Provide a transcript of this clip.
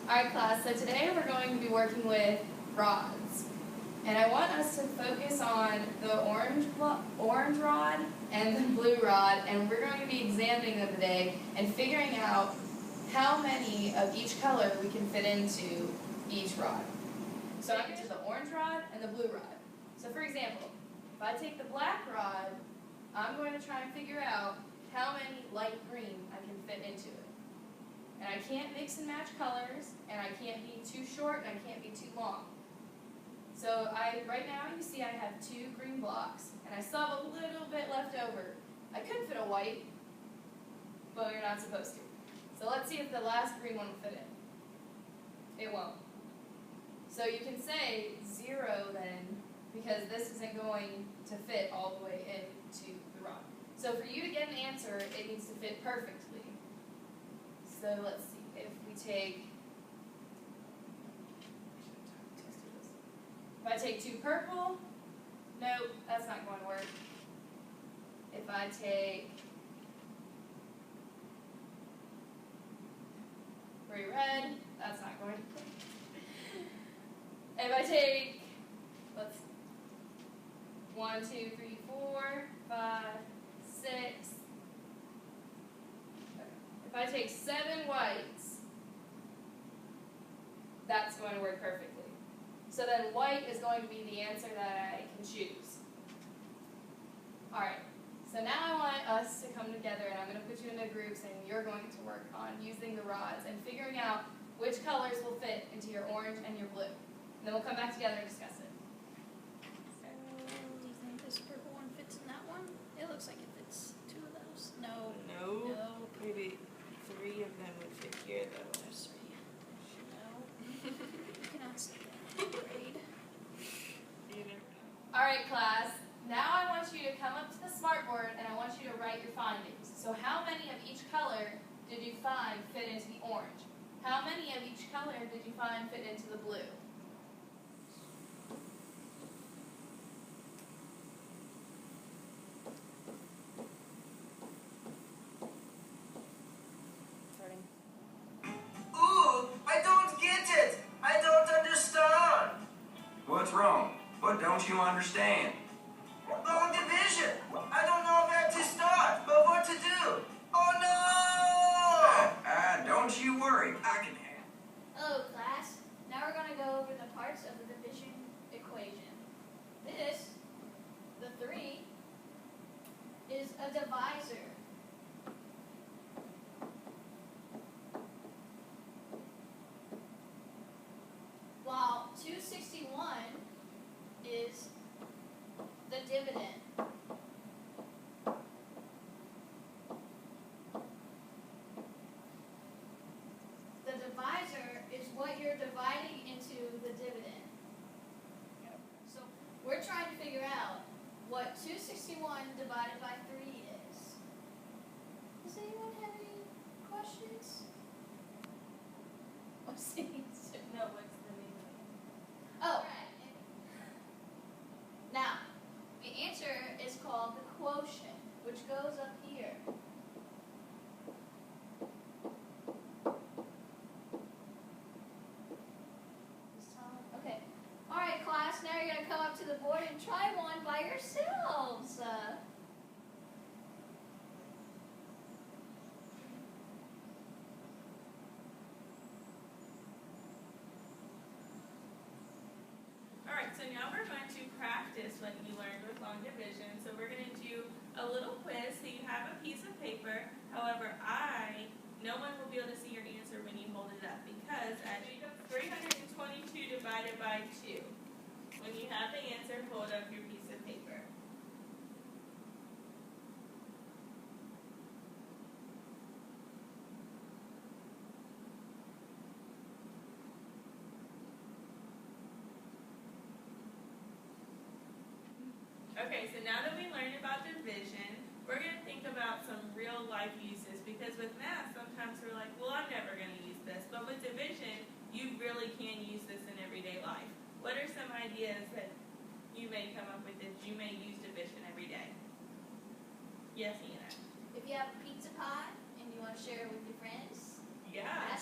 Alright class, so today we're going to be working with rods. And I want us to focus on the orange rod and the blue rod, and we're going to be examining them today and figuring out how many of each color we can fit into each rod. So I'm going to the orange rod and the blue rod. So for example, if I take the black rod, I'm going to try and figure out how many light green I can fit into it. And I can't mix and match colors, and I can't be too short, and I can't be too long. So right now you see I have 2 green blocks, and I still have a little bit left over. I could fit a white, but you're not supposed to. So let's see if the last green one will fit in. It won't. So you can say 0 then, because this isn't going to fit all the way into the rod. So for you to get an answer, it needs to fit perfectly. So let's see, if we take, if I take 2 purple, nope, that's not going to work. If I take 3 red, that's not going to work. If I take, let's see, 1, 2, 3, 4, 5, 6, if I take 7 whites, that's going to work perfectly. So then white is going to be the answer that I can choose. Alright, so now I want us to come together, and I'm going to put you into groups, and you're going to work on using the rods and figuring out which colors will fit into your orange and your blue. And then we'll come back together and discuss it. So, do you think this purple one fits in that one? It looks like it fits 2 of those. No. No. No. Maybe 3 of them would fit here, though. There's 3. No. You cannot say that. Grade. You never know. Alright class, now I want you to come up to the smartboard and I want you to write your findings. So how many of each color did you find fit into the orange? How many of each color did you find fit into the blue? Ooh, I don't get it. I don't understand. What's wrong? What don't you understand? Long division. I don't know where to start, but what to do. Oh no! Don't you worry. I can handle. Hello, class. Now we're going to go over the parts of the division equation. This, the 3, is a divisor. While 261 is the dividend. The divisor is what you're dividing into the dividend. So we're trying to figure out what 261 divided by 3 is. Does anyone have any questions? No, what's the name of it? Oh, right. Now, the answer is called the quotient, which goes up here. Okay. All right, class. Now you're going to come up to the board and try one by yourselves. Alright, so now we're going to practice what you learned with long division. So we're going to do a little quiz. So you have a piece of paper. However, no one will be able to see your answer when you hold it up, because as you have 322 divided by 2. When you have the answer, hold up your piece of paper. Okay, so now that we learned about division, we're going to think about some real life uses, because with math, sometimes we're like, well, I'm never going to use this. But with division, you really can use this in everyday life. What are some ideas that you may come up with that you may use division every day? Yes, Anna. If you have a pizza pie and you want to share it with your friends, Yeah.